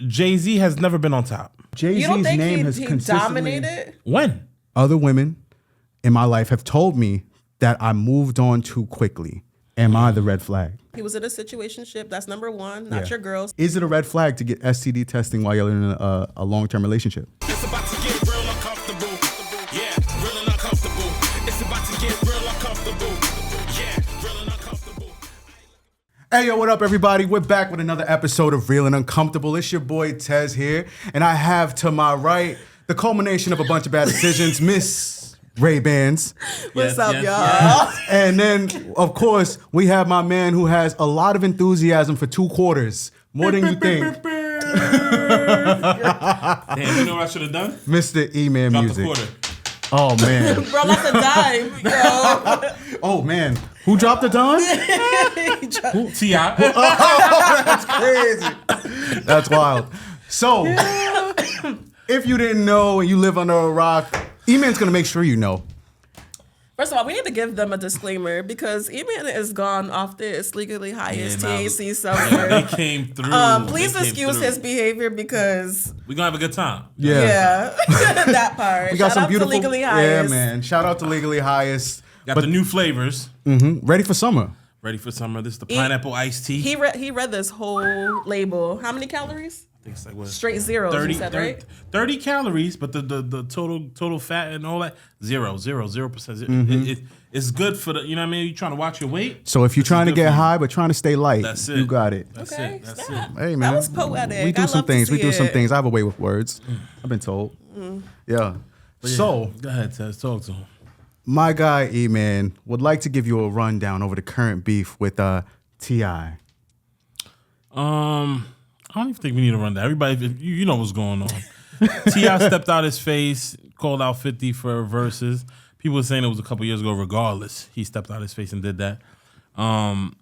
Jay-Z has never been on top. Jay-Z's You don't think name has he consistently... dominated? When? Other women in my life have told me that I moved on too quickly. Am I the red flag? He was in a situationship. That's number one. Not your girls. Is it a red flag to get STD testing while you're in a long-term relationship? It's about to get real uncomfortable. Yeah, real and uncomfortable. It's about to get real uncomfortable. Yeah, real and uncomfortable. Hey, yo, what up, everybody? We're back with another episode of Real and Uncomfortable. It's your boy, Tez, here. And I have to my right the culmination of a bunch of bad decisions, Miss Ray-Bandz. What's up, y'all? Yes. And then, of course, we have my man who has a lot of enthusiasm for 2 quarters. More than you think. Damn, you know what I should have done? Mr. Eman Drop Music. the quarter. Oh, man. Bro, that's a dime, yo. Oh, man. Who dropped the dime? T.I. That's crazy. That's wild. So, if you didn't know and you live under a rock, Eman's going to make sure you know. First of all, we need to give them a disclaimer because Eman is gone off this legally highest THC somewhere. They came through. Please excuse his behavior because We're going to have a good time. yeah, that part. We got Shout some out beautiful. to legally highest. Yeah, man. Shout out to Legally Highest. Got the new flavors. Ready for summer. Ready for summer. This is the pineapple iced tea. He read this whole label. How many calories? I think it's like what? Straight zeros. 30, you said, 30, right? 30 calories, but the total fat and all that, 0%. It's good for the, you know what I mean? You're trying to watch your weight. So if you're trying to good get for you. high but trying to stay light, That's it. you got it. That's Okay, it. That's snap. it. Hey, man. That was poetic. We do I some love to things. We see do some it. things. I have a way with words. I've been told. Yeah. So, Go ahead, Tess. Talk to him. my guy E-Man would like to give you a rundown over the current beef with T.I. I don't even think we need to run that. Everybody, you know what's going on. T.I. stepped out his face, called out 50 for Verzuz. People were saying it was a couple years ago. Regardless, he stepped out his face and did that. And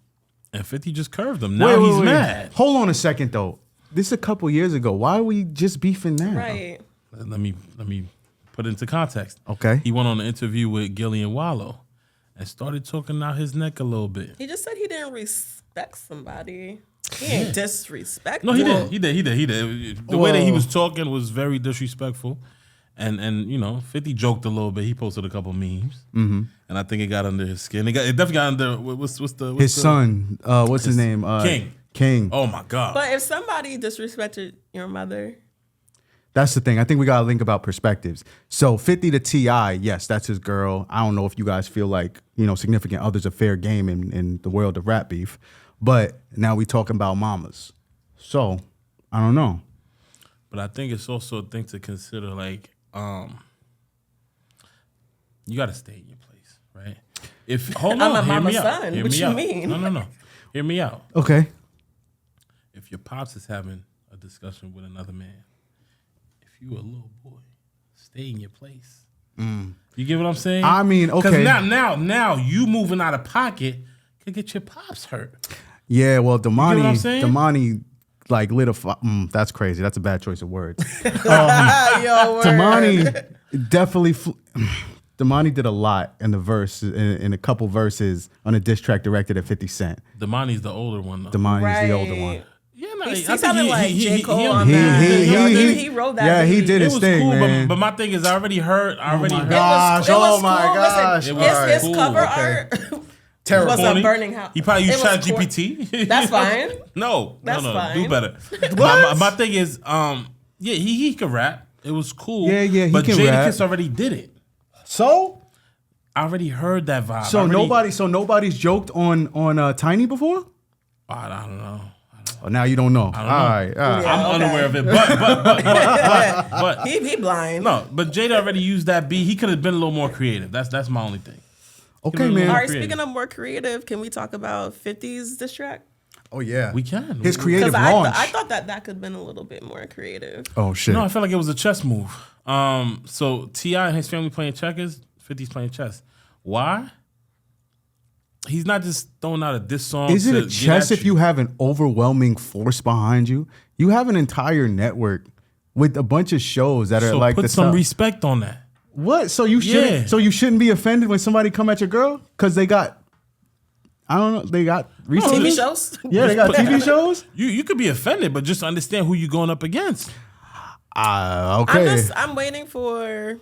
50 just curved him. Now he's mad. Hold on a second, though. This is a couple years ago. Why are we just beefing now? Right. Let me put it into context. Okay. He went on an interview with Gillian Wallow and started talking out his neck a little bit. He just said he didn't respect somebody. He ain't disrespectful. No, he did. The way that he was talking was very disrespectful. And you know, 50 joked a little bit. He posted a couple memes. And I think it got under his skin. It definitely got under, what's His son, what's his name? King. Oh my God. But if somebody disrespected your mother, That's the thing. I think we got to think about perspectives. So 50 to T.I., yes, that's his girl. I don't know if you guys feel like, you know, significant others are fair game in the world of rap beef. But now we talking about mamas. So, I don't know. But I think it's also a thing to consider, like, you got to stay in your place, right? Hold on, I'm a hear mama's me out. son. Hear What me you out. mean? No. Hear me out. Okay. If your pops is having a discussion with another man, if you a little boy, stay in your place. You get what I'm saying? I mean, okay. Because now you moving out of pocket could get your pops hurt. Yeah, well, You get what I'm saying? Damani like lit a that's crazy. That's a bad choice of words. yo, word. Damani definitely Damani did a lot in the verse in a couple verses on a diss track directed at 50 Cent. Damani's the older one though. Damani's the older one. Yeah, no, He I think sounded like J. Cole on he- that. he- He wrote that. Yeah, he beat. did it his was thing, cool, man. but my thing is, I already heard. It was Gosh, cool. gosh. Listen, It was his cool. cover Okay. art Terrible. was a burning house. He probably used It was Chat GPT. That's fine. No, That's fine. do better. What? My thing is, yeah, he could rap. It was cool. Yeah, he but can Jadakiss rap. already did it. So? I already heard that vibe. So nobody's joked on Tiny before? I don't know. Oh, now you don't know. All know. right. Yeah. I'm okay. unaware of it, but He blind. no. But Jada already used that beat. He could have been a little more creative. That's my only thing. Okay, All man. All right, creative. speaking of more creative, can we talk about 50's diss track? Oh yeah. We can. His creative Because launch. I thought that could have been a little bit more creative. Oh shit. No, I felt like it was a chess move. So T.I. and his family playing checkers. 50's playing chess. Why? He's not just throwing out a diss song. Is it to a get chess at if you have an overwhelming force behind you? You have an entire network with a bunch of shows that are So like put the some stuff. respect on that. What? So you shouldn't? Yeah. So you shouldn't be offended when somebody come at your girl because they got? I don't know. They got TV shows. Yeah, they got TV shows. You could be offended, but just understand who you're going up against. Okay. I'm waiting for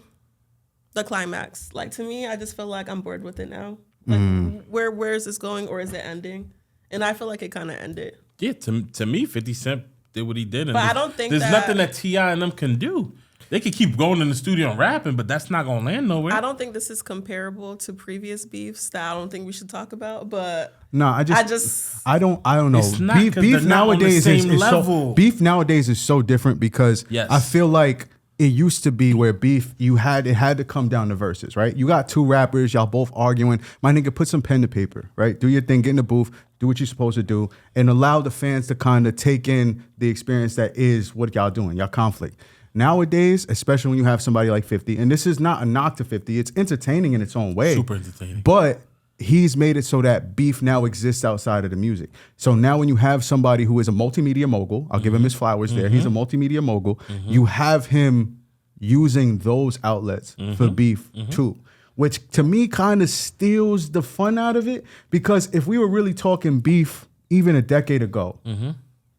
the climax. Like, to me, I just feel like I'm bored with it now. Like, where is this going, or is it ending? And I feel like it kind of ended. Yeah, to me, 50 Cent did what he did. And But I don't think there's nothing that T.I. and them can do. They could keep going in the studio and rapping, but that's not gonna land nowhere. I don't think this is comparable to previous beefs that I don't think we should talk about. But no, I don't know. It's not, Beef nowadays on the same is level. so beef nowadays is so different because Yes. I feel like it used to be where beef it had to come down to verses, right? You got two rappers, y'all both arguing. My nigga, put some pen to paper, right? Do your thing, get in the booth, do what you're supposed to do, and allow the fans to kind of take in the experience that is what y'all doing, y'all conflict. Nowadays, especially when you have somebody like 50, and this is not a knock to 50, it's entertaining in its own way. Super entertaining. But he's made it so that beef now exists outside of the music. So now when you have somebody who is a multimedia mogul, I'll give him his flowers there. He's a multimedia mogul. You have him using those outlets for beef too, which to me kind of steals the fun out of it. Because if we were really talking beef even a decade ago,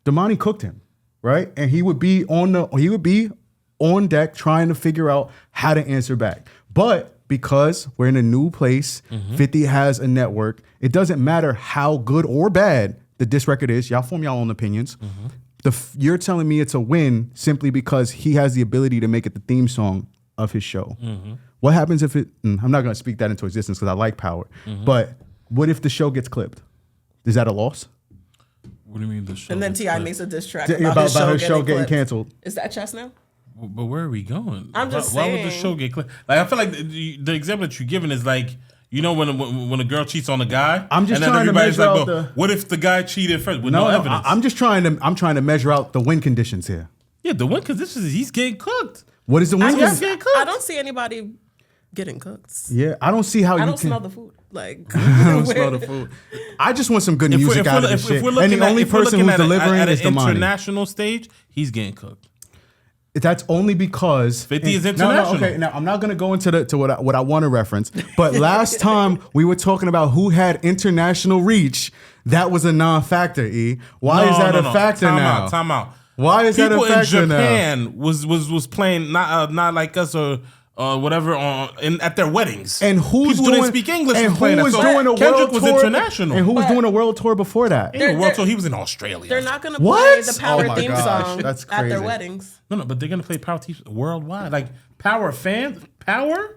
Damani cooked him, right? And he would be on deck trying to figure out how to answer back. But because we're in a new place, 50 has a network, it doesn't matter how good or bad the diss record is. Y'all form y'all own opinions. You're telling me it's a win simply because he has the ability to make it the theme song of his show. What happens if I'm not going to speak that into existence because I like power, but what if the show gets clipped? Is that a loss? What do you mean the show? and then gets T.I. clipped? makes a diss track About her show getting clipped. canceled. Is that chess now? But where are we going? I'm just why would the saying. show get clipped? Like I feel like the example that you're giving is like, you know, when a girl cheats on a guy, I'm just and then trying to everybody's measure like, out well, the- what if the guy cheated first with no evidence? I'm trying to measure out the win conditions here. Yeah, the win conditions is he's getting cooked. What is the win I condition? don't see anybody getting cooked. Yeah, I don't see how I you don't can. smell the food. Like, I don't smell the food. I just want some good music out of this shit. And the only person who's delivering is the Damani. international stage, he's getting cooked. That's only because 50 is No, international. okay, now I'm not gonna go into what I want to reference. But last time we were talking about who had international reach, that was a non-factor. E, why is that a factor now? Time out. Why is that a factor People now? in Japan was playing not like us or whatever at their weddings. And who's people doing? who didn't speak English And was playing who that. was So doing a Kendrick world was tour? international. And who was But- doing a world tour before that? He was world tour. He was in Australia. they're not gonna play What? the Power Oh my theme gosh, song that's at their crazy. weddings. No, but they're gonna play Power teams worldwide. Like Power fans, Power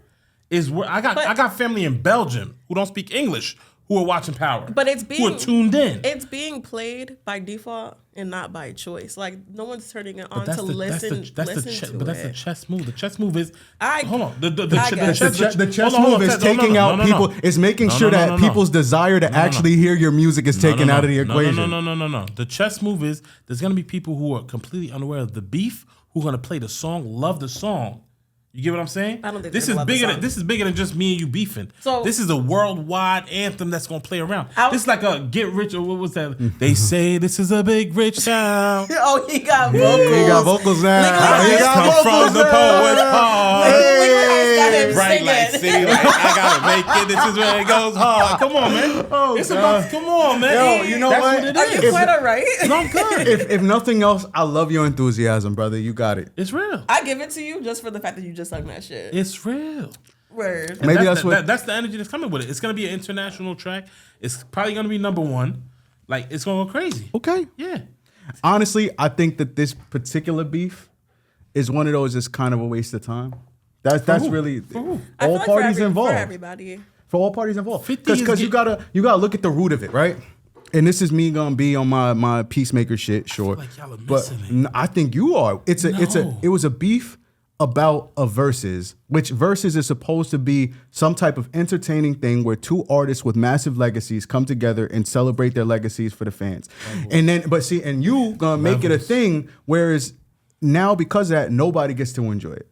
is where I got family in Belgium who don't speak English who are watching Power. But it's who are tuned in. It's being played by default and not by choice. Like, no one's turning it on But to listen. that's the chess move. The chess move is hold on. The chess move is taking out people. Is making sure that people's desire to actually hear your music is taken out of the equation. No. The chess move is there's gonna be people who are completely unaware of the beef who are gonna play the song, love the song. You get what I'm saying? I don't think this they're is gonna love the bigger. song. This is bigger than just me and you beefing. So- this is a worldwide anthem that's gonna play around. This is like a get rich or what was that? They say this is a big rich town. Oh, he got vocals. He got vocals now. Nigga, He I got Come vocals from the now. poet's heart. got him Right, like singing. see, like I gotta make it. This is where it goes hard. Come on, man. It's about. Come on, man. Yo, you know That's what? it Are is. you quite all right? No, I'm good. If nothing else, I love your enthusiasm, brother. You got it. It's real. I give it to you just for the fact that you just sung that shit. It's real. Word. Maybe that's what. That's the energy that's coming with it. It's gonna be an international track. It's probably gonna be #1. Like it's gonna go crazy. Okay. Yeah. Honestly, I think that this particular beef is one of those that's kind of a waste of time. That's who? really I feel all like parties for involved. everybody. For all parties involved. 50 is Because you gotta look at the root of it, right? And this is me gonna be on my peacemaker shit, sure. like y'all are but missing it. I think you are. It was a beef about a versus, which versus is supposed to be some type of entertaining thing where two artists with massive legacies come together and celebrate their legacies for the fans. And then, and you gonna make it a thing, whereas now because of that, nobody gets to enjoy it.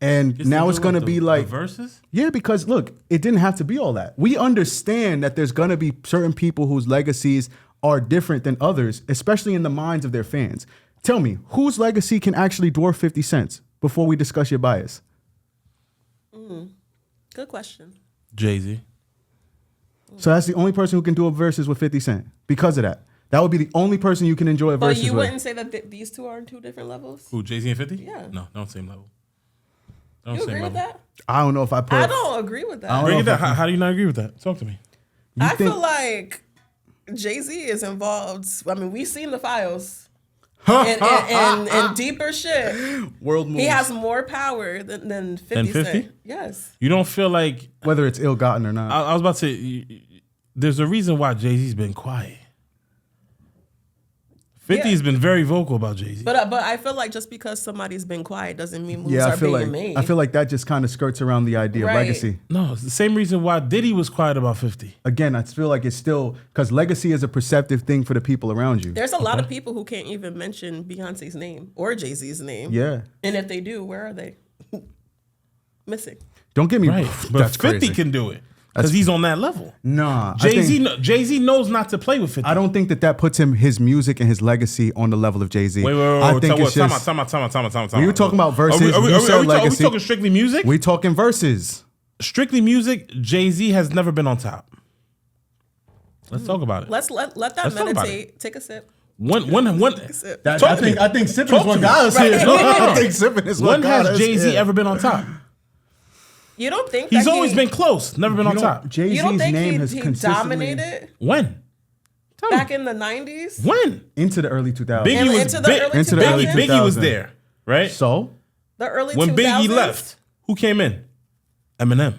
And now it's gonna be like verses. yeah, because look, it didn't have to be all that. We understand that there's gonna be certain people whose legacies are different than others, especially in the minds of their fans. Tell me, whose legacy can actually dwarf 50 Cent before we discuss your bias? Good question. Jay-Z. So that's the only person who can do a versus with 50 Cent because of that. That would be the only person you can enjoy a But versus you with. wouldn't say that these two are on two different levels? Who, Jay-Z and 50? Yeah. No, they're on the same level. They're on You the same agree with level. that? I don't know if I put. I don't agree with that. Bring it down. How do you not agree with that? Talk to me. I think- feel like Jay-Z is involved. I mean, we've seen the files. and deeper shit. World moves. He has more power than 50 Than 50? Cent. Yes. You don't feel like... Whether it's ill-gotten or not. I was about to say, there's a reason why Jay-Z's been quiet. 50's been very vocal about Jay-Z. But I feel like just because somebody's been quiet doesn't mean moves Yeah, are being made. I feel like that just kind of skirts around the idea of Right. legacy. No, it's the same reason why Diddy was quiet about 50. Again, I feel like it's still because legacy is a perceptive thing for the people around you. There's a lot of people who can't even mention Beyonce's name or Jay-Z's name. Yeah. And if they do, where are they? Missing. Don't get me Right. But That's 50 crazy. can do it because he's on that level. Nah. Jay-Z knows not to play with 50. I don't think that puts him, his music and his legacy on the level of Jay-Z. Wait. I think it's just. Time out. We were talking about verses. Are we You said legacy. are we talking strictly music? We talking verses. Strictly music, Jay-Z has never been on top. Let's talk about it. Let that Let's talk about meditate. Take a sip. One. Take a sip. I Talk to me. think sipping Talk is what to me. got us Right. here. No. I think sipping is what When got us has Jay-Z here. ever been on top? You don't think He's that always been close, never been on top. you Jay-Z's don't think name has he consistently dominated When? Tell me. back in the 90s? When? into the early 2000s. Biggie And was into the big. early Into the early 2000s? Biggie was 2000s. there, right? So The early When 2000s? Biggie left, who came in? Eminem.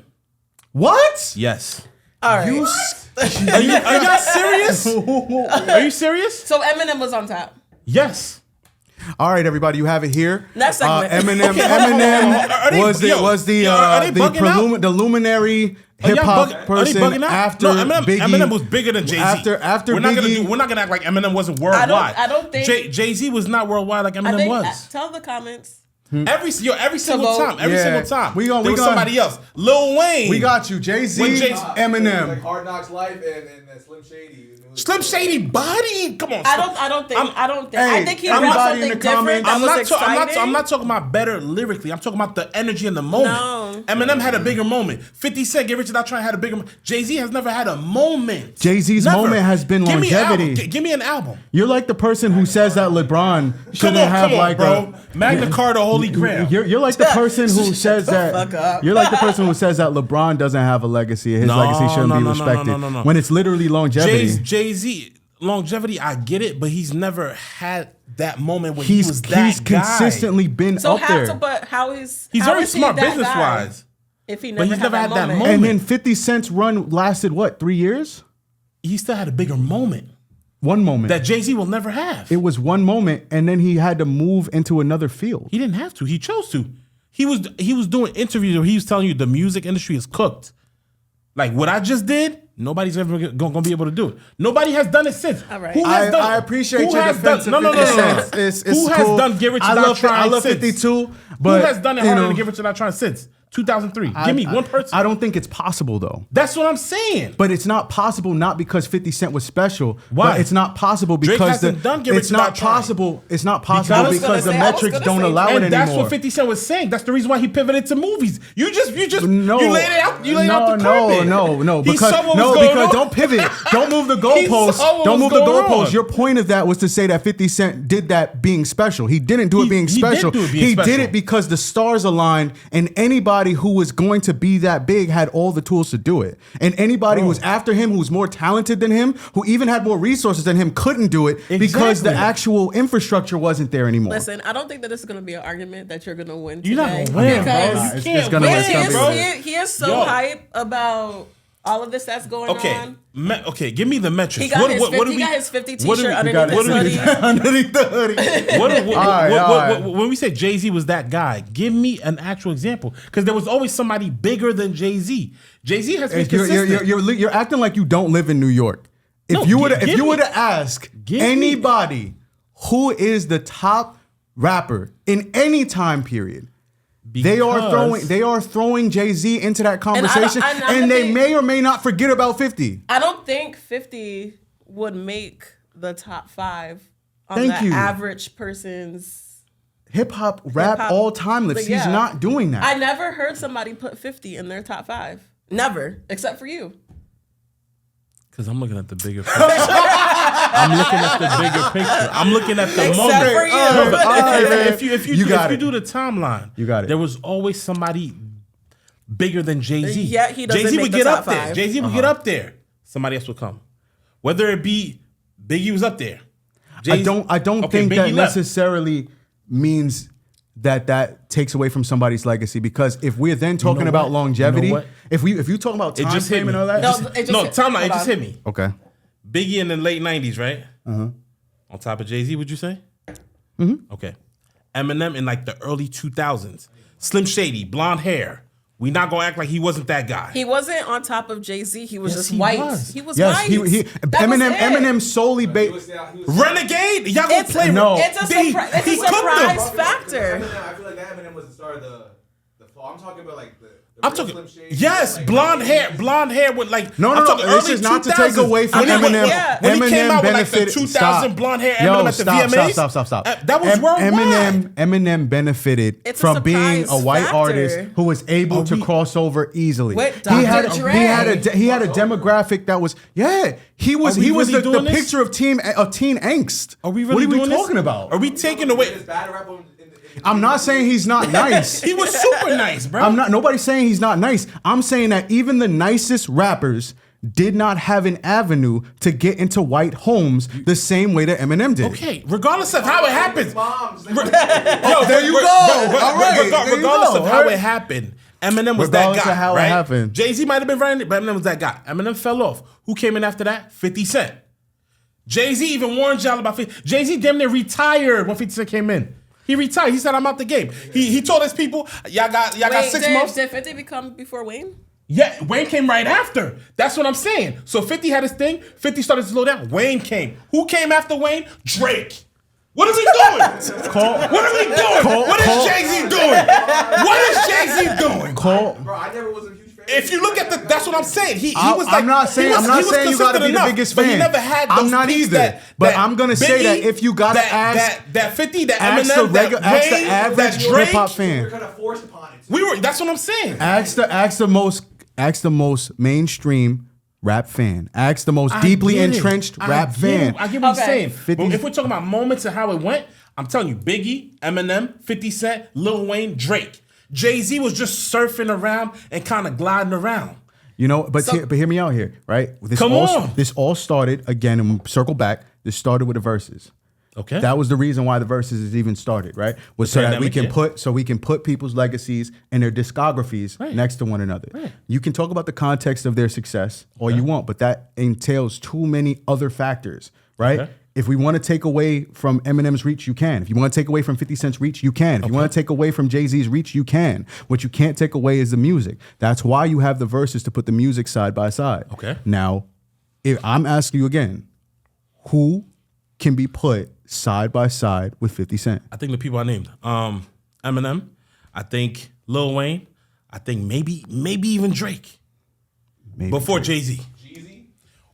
what? Yes. All right. Are y'all serious? Are you serious? So Eminem was on top. Yes. All right, everybody, you have it here. Next segment. Eminem Are they- was yo, are they bugging out? the luminary Are y'all hip hop are they person bugging out? after No, Eminem, Biggie. Eminem was bigger than Jay-Z. After we're not Biggie, we're not gonna act like Eminem wasn't worldwide. I don't think- Jay-Z was not worldwide like I Eminem think, was. tell the comments. Every single vote. time, every Yeah. single time. We there was somebody else. Lil Wayne. we got you, Jay-Z, When Jay- Eminem. Like Hard Knocks Life and Slim Shady. Slim Shady body. Come on. I don't think. Hey, I think he everybody brought in something the different comments- that I'm was not, exciting. I'm not talking about better lyrically. I'm talking about the energy in the moment. No. Eminem had a bigger moment. 50 Cent, Get Rich or Die Trying had a bigger moment. Jay-Z has never had a moment. Jay-Z's Never. moment has been Give me an longevity. album. Give me an album. You're like the person who says that LeBron shouldn't have like bro. Magna Carta, Holy Grail. You're like the person who says that. fuck up. You're like the person who says that LeBron doesn't have a legacy. His No, legacy shouldn't no, be no, no, respected. no. When it's literally longevity. Jay-Z, longevity, I get it, but he's never had that moment when he was that He's guy. consistently been So up there. how is He's how very is he smart that business guy wise. If he But never, he's never had that moment. And then 50 Cent's run lasted what, 3 years? He still had a bigger moment One moment. that Jay-Z will never have. It was one moment, and then he had to move into another field. He didn't have to. He chose to. He was doing interviews where he was telling you the music industry is cooked. Like what I just did, nobody's ever gonna be able to do it. Nobody has done it since. All right. Who has done? I appreciate who your has defense done? of No. 50 Cent. It's Who has cool. done Get Rich or I Die love Trying since? 52, but who has done it you harder know, than Get Rich or Die Trying since 2003? Give me one person. I don't think it's possible though. That's what I'm saying. But it's not possible not because 50 Cent was special. Why? But it's not possible Drake because hasn't done Get Rich it's or not Die Trying. possible. It's not possible I was because the gonna say- I was metrics gonna don't say allow that. it And that's anymore. what 50 Cent was saying. That's the reason why he pivoted to movies. You just No, you laid it out. You laid out the carpet. No. He Because saw what was going on. don't pivot. Don't move the He goalposts. saw what Don't was move the going goalposts. on. Your point of that was to say that 50 Cent did that being special. He didn't do it being He did special. do it being He special. did it because the stars aligned, and anybody who was going to be that big had all the tools to do it. And anybody who was after him, who was more talented than him, who even had more resources than him, couldn't do it because the Exactly. actual infrastructure wasn't there anymore. Listen, I don't think that this is going to be an argument that you're going to win. You're not today gonna win, bro. because You it's can't gonna win, let somebody bro. win. he is so Yo. hype about all of this that's going Okay, on. Okay. Give me the metrics. He got his 50 what do t-shirt we- underneath what his do we- hoodie. Underneath the hoodie. What, right. when we say Jay-Z was that guy, give me an actual example. Because there was always somebody bigger than Jay-Z. Jay-Z has been consistent. You're acting like you don't live in New York. If No, you were give me- to ask give me- anybody who is the top rapper in any time period, they are throwing Jay-Z into that conversation, I and they think- may or may not forget about 50. I don't think 50 would make the top 5 on Thank the you. average person's. Hip hop, rap, Hip-hop. all time list. But yeah. He's not doing that. I never heard somebody put 50 in their top 5. Never, except for you. Because I'm looking at the bigger picture. I'm looking at the bigger picture. I'm looking at the Except moment. for you. No, but if You you got it. do the timeline, You got it. There was always somebody bigger than Jay-Z. Yeah, he doesn't Jay-Z make would the get top up there. five. Jay-Z would get up there. Somebody else would come. Whether it be Biggie was up there. I don't Okay, think that Biggie left. necessarily means that takes away from somebody's legacy, because if we're then talking about what? longevity, You know what? if you talking about It time just hit frame me. and all that, No, just- it just No, hit- timeline. It hold just on. hit me. okay. Biggie in the late 90s, right? On top of Jay-Z, would you say? Okay. Eminem in like the early 2000s. Slim Shady, blonde hair. We not gonna act like he wasn't that guy. He wasn't on top of Jay-Z. He was Yes, just he white. was. He was Yes, white. he That was it. Eminem solely He based. was Renegade? Y'all gonna It's, play? No. it's a, He- surpri- he it's a cooked them. surprise factor. I feel like that Eminem was the start of the fall. I'm talking about like the I'm real talking. Slim Shady, Yes, like, blonde hair with like. No, I'm no, talking no. This early is not to 2000s. take away from When he- Eminem. When he came Eminem out with like the benefited. 2000 blonde hair Yo, Eminem at the VMAs. Stop. That was worldwide. Eminem benefited It's a from being a surprise white factor. artist who was able to we- cross over easily. With He had Dr. Dre. he had a demographic that was he was Are we really the doing this? picture of teen angst. Are we What really are we doing talking this? about? Are we taking away? It's bad rap in I'm not saying he's not nice. He was super nice, bro. I'm not. Nobody's saying he's not nice. I'm saying that even the nicest rappers did not have an avenue to get into white homes the same way that Eminem did. Okay, regardless of how it happens. moms. Yo, there you go. All right, there you Regardless go, of how right? it happened, Eminem was Regardless that guy. of how it right? happened. Jay-Z might have been running it, but Eminem was that guy. Eminem fell off. Who came in after that? 50 Cent. Jay-Z even warned y'all about 50. Jay-Z damn near retired when 50 Cent came in. He retired. He said, "I'm out the game." He told his people, "Y'all got Wait, 6 months." did 50 become before Wayne? Yeah, Wayne came right after. That's what I'm saying. So 50 had his thing. 50 started to slow down. Wayne came. Who came after Wayne? Drake. What are we doing? What are we doing? What is Jay-Z doing? What is Jay-Z doing? Bro, I never was a huge fan. If you look at that's what I'm saying. He was like, I'm not saying he was you got to be consistent the enough, biggest but fan. he never had those I'm not peaks either. But I'm gonna say that if you gotta ask that 50, that ask Eminem, the that Wayne, ask the average that Drake, hip hop We're fan. kind of forced upon it. that's what I'm saying. Ask the most mainstream rap fan. Ask the most I deeply get it. entrenched I rap get fan. it. I get what you're Okay. saying. 50 But if we're talking about moments and how it went, I'm telling you, Biggie, Eminem, 50 Cent, Lil Wayne, Drake. Jay-Z was just surfing around and kind of gliding around. You know, but hear me out here, right? This all started again, and circle back. This started with the verses. Okay. That was the reason why the verses is even started, right? Was so that we pandemic, can put people's legacies and their discographies next to one another. Right. You can talk about the context of their success all you want, but that entails too many other factors, right? Okay. If we want to take away from Eminem's reach, you can. If you want to take away from 50 Cent's reach, you can. If you want to take away from Jay-Z's reach, you can. What you can't take away is the music. That's why you have the verses to put the music side by side. Okay. Now, if I'm asking you again, who can be put side by side with 50 Cent? I think the people I named. Eminem. I think Lil Wayne. I think maybe even Drake. Maybe Before Jay-Z.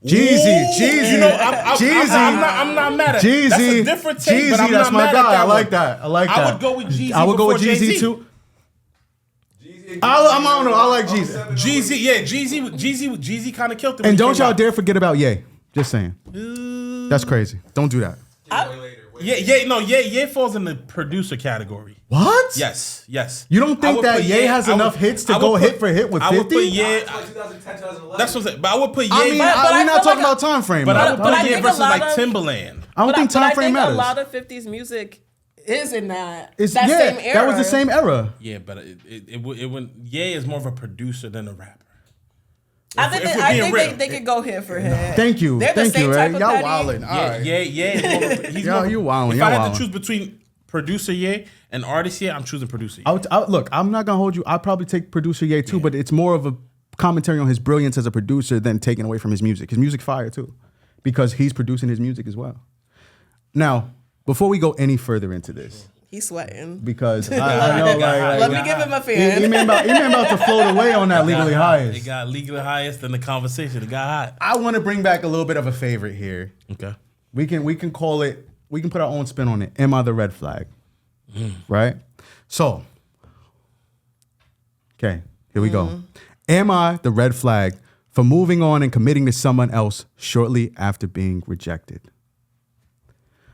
Jeezy. You know, I'm not mad at Jeezy. That's a different take, but Jeezy, I'm that's not my mad guy. at that I like one. that. I like I that. would go with Jeezy. I would go with before Jeezy Jay-Z. too. I don't know. I like Jeezy. Jeezy, yeah, Jeezy kind of killed him. And when he don't came y'all out. dare forget about Ye. Just saying. That's crazy. Don't do that. Ye falls in the producer category. What? Yes. You don't think I would that put Ye has enough hits to go hit for hit with I would 50? put Ye. 2010, 2011. That's what I'm saying. But I would put Ye. I mean, But we're I not feel talking like about time frame. but I would but I put Ye think a versus lot like of- Timbaland. I don't think time frame I matters. think a lot of 50s music is in that It's- same yeah, era. that was the same era. Yeah, but it wouldn't. Ye is more of a producer than a rapper. I think, if we're I being think real. they could go hit for hit. Thank you. They're the Thank same you, type Ray. of Y'all petty. wildin'. All right. Yeah, he's more of a, he's Yo, more of a- you wildin', If y'all I had wildin'. to choose between producer Ye and artist Ye, I'm choosing producer Ye. Look, I'm not gonna hold you. I'll probably take producer Ye too, but it's more of a commentary on his brilliance as a producer than taking away from his music. His music's fire too, because he's producing his music as well. Now, before we go any further into this, He's sweating. because I know, Let me give him a fan. Eman about to float away on that legally It highest. got legally highest in the conversation. It got hot. I want to bring back a little bit of a favorite here. Okay. We can call it. We can put our own spin on it. Am I the red flag? Right. So, okay, here we go. Am I the red flag for moving on and committing to someone else shortly after being rejected.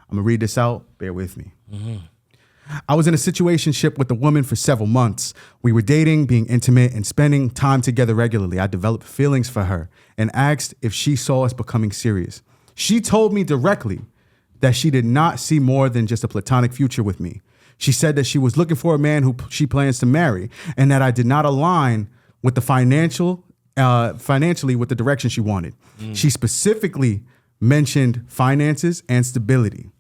I'm going to read this out. Bear with me. I was in a situationship with a woman for several months. We were dating, being intimate, and spending time together regularly. I developed feelings for her and asked if she saw us becoming serious. She told me directly that she did not see more than just a platonic future with me. She said that she was looking for a man who she plans to marry and that I did not align with the financially with the direction she wanted. She specifically mentioned finances and stability.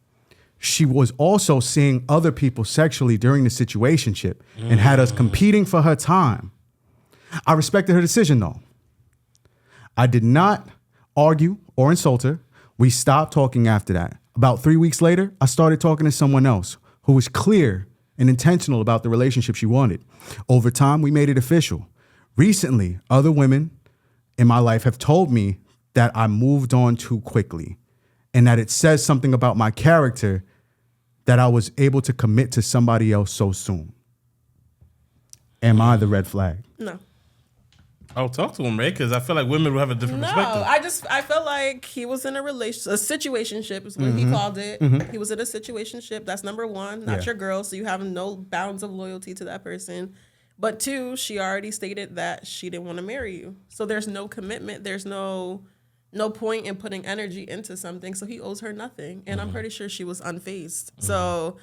She was also seeing other people sexually during the situationship and had us competing for her time. I respected her decision though. I did not argue or insult her. We stopped talking after that. About 3 weeks later, I started talking to someone else who was clear and intentional about the relationship she wanted. Over time, we made it official. Recently, other women in my life have told me that I moved on too quickly and that it says something about my character that I was able to commit to somebody else so soon. Am I the red flag? No. I'll talk to him, Ray, because I feel like women will have a different No, perspective. I felt like he was in a situationship is what he called it. He was in a situationship. That's number one, not your girl. So you have no bounds of loyalty to that person. But two, she already stated that she didn't want to marry you. So there's no commitment. There's no point in putting energy into something. So he owes her nothing. And I'm pretty sure she was unfazed. So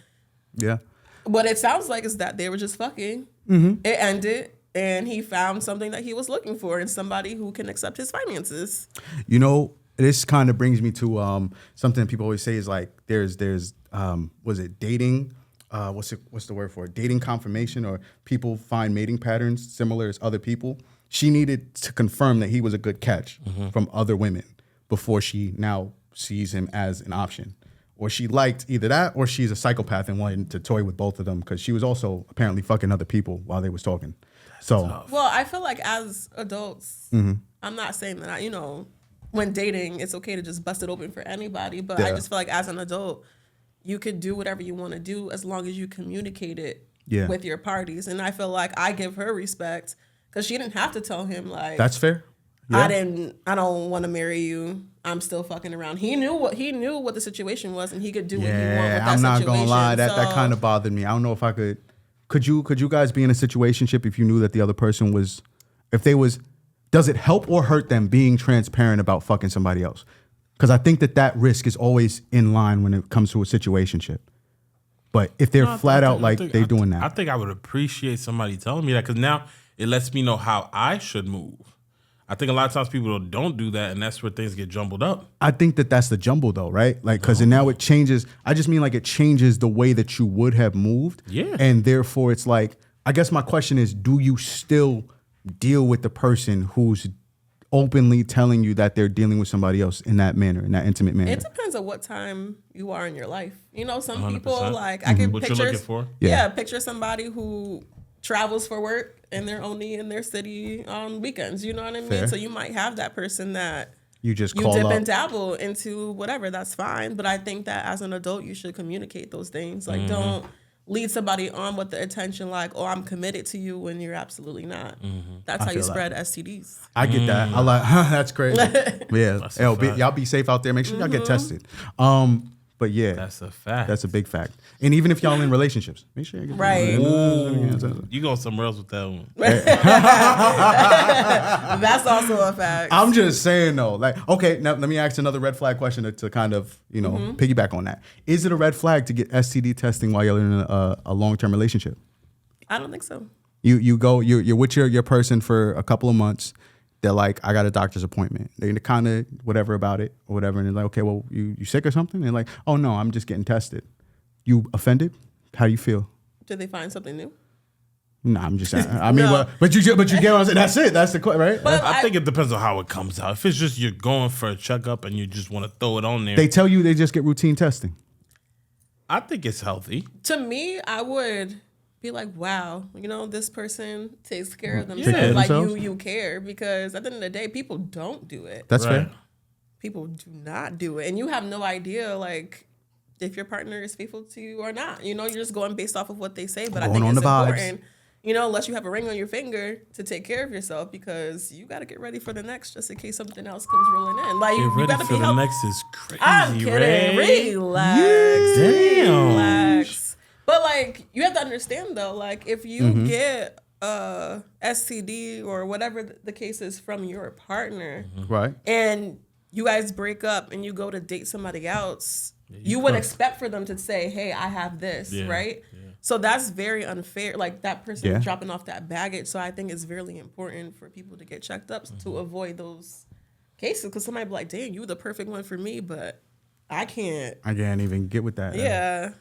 Yeah. what it sounds like is that they were just fucking. It ended. And he found something that he was looking for in somebody who can accept his finances. You know, this kind of brings me to something people always say is like there's was it dating? What's the word for it? Dating confirmation, or people find mating patterns similar as other people. She needed to confirm that he was a good catch from other women before she now sees him as an option. Or she liked either that or she's a psychopath and wanted to toy with both of them because she was also apparently fucking other people while they was talking. So, well, I feel like as adults, I'm not saying that, when dating, it's okay to just bust it open for anybody. But I just feel like as an adult, you could do whatever you want to do as long as you communicate it with your parties. And I feel like I give her respect because she didn't have to tell him like, that's fair. Yeah. I don't want to marry you. I'm still fucking around. He knew what the situation was, and he could do what he wanted with that I'm not situation. gonna lie, that kind of bothered me. I don't know if I could. Could you guys be in a situationship if you knew that the other person was, does it help or hurt them being transparent about fucking somebody else? Because I think that risk is always in line when it comes to a situationship. But if they're they're doing that. I think I would appreciate somebody telling me that because now it lets me know how I should move. I think a lot of times people don't do that, and that's where things get jumbled up. I think that's the jumble, though, right? Like, because now it changes. I just mean like it changes the way that you would have moved. Yeah. And therefore, it's like, I guess my question is, do you still deal with the person who's openly telling you that they're dealing with somebody else in that manner, in that intimate manner? It depends on what time you are in your life. Some 100%. People like I can picture. What you're looking for? Picture somebody who travels for work and they're only in their city on weekends. You know what I mean? Fair. So you might have that person that you just you call dip up and dabble into whatever. That's fine. But I think that as an adult, you should communicate those things. Like, don't lead somebody on with the intention like, oh, I'm committed to you when you're absolutely not. That's how you spread STDs. I get that. I like, that's crazy. Yeah. Y'all be safe out there. Make sure y'all get tested. But yeah, that's a fact. That's a big fact. And even if y'all in relationships, make sure you get right. You go somewhere else with that one. That's also a fact. I'm just saying though, like, okay, now let me ask another red flag question to kind of, piggyback on that. Is it a red flag to get STD testing while you're in a long-term relationship? I don't think so. You're with your person for a couple of months. They're like, I got a doctor's appointment. They're kind of whatever about it or whatever. And they're like, okay, well, you sick or something? And they're like, oh, no, I'm just getting tested. You offended? How do you feel? Did they find something new? No, I'm just saying. I mean, no. but you get what I'm saying. That's it. That's the question, right? But I think it depends on how it comes out. If it's just you're going for a checkup and you just want to throw it on there. They tell you they just get routine testing. I think it's healthy. To me, I would be like, wow, this person takes care of themselves. Like you care, because at the end of the day, people don't do it. That's fair. People do not do it. And you have no idea, like, if your partner is faithful to you or not. You're just going based off of what they say. But I think it's important unless you have a ring on your finger to take care of yourself, because you got to get ready for the next just in case something else comes rolling in. Like, Get you ready got to for be the healthy. next is crazy. I'm kidding. Ray. Relax. Damn. Relax. But like, you have to understand though, like if you get STD or whatever the case is from your partner, Right. and you guys break up and you go to date somebody else, you would expect for them to say, hey, I have this, right? Yeah. So that's very unfair. Like that person dropping off that baggage. So I think it's really important for people to get checked up to avoid those cases. Because somebody be like, dang, you the perfect one for me, but I can't even get with that. Yeah.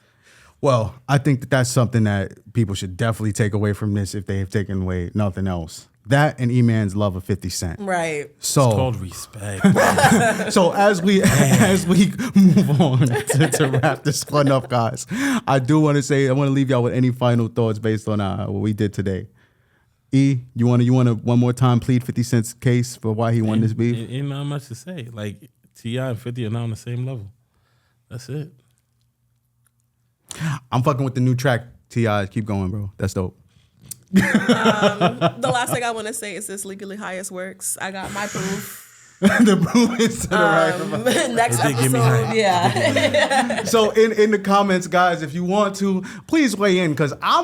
Well, I think that that's something that people should definitely take away from this if they have taken away nothing else. That and Eman's love of 50 Cent. Right. So It's called respect. So as we move on to wrap this one up, guys, I do want to say I want to leave y'all with any final thoughts based on what we did today. E, you want to one more time plead 50 Cent's case for why he won this beef? Ain't not much to say. Like T.I. and 50 are now on the same level. That's it. I'm fucking with the new track. T.I. Keep going, bro. That's dope. The last thing I want to say is this legally highest works. I got my proof. The proof is to the right. Next It did get me episode, hyped. yeah. So in the comments, guys, if you want to, please weigh in because I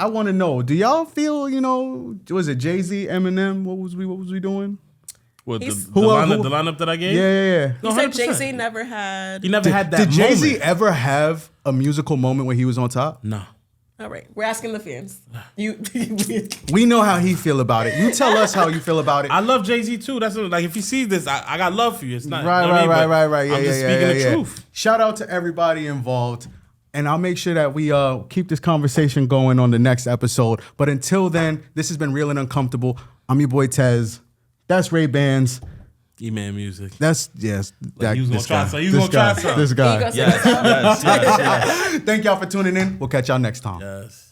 want to know. Do y'all feel was it Jay-Z, Eminem? What was we doing? What, the He's- lineup that I gave? Yeah. He said Jay-Z never had. He never had that Did Jay-Z moment. ever have a musical moment where he was on top? No. All right, we're asking the fans. We know how he feel about it. You tell us how you feel about it. I love Jay-Z too. That's what, like if he sees this, I got love for you. It's not Right. Yeah, I'm just speaking the truth. Shout out to everybody involved. And I'll make sure that we keep this conversation going on the next episode. But until then, this has been Real and Uncomfortable. I'm your boy Tez. That's Ray-Bandz. E-Man music. That's He was gonna try something. He was gonna try something. This guy. Yes. Yes. Thank y'all for tuning in. We'll catch y'all next time. Yes.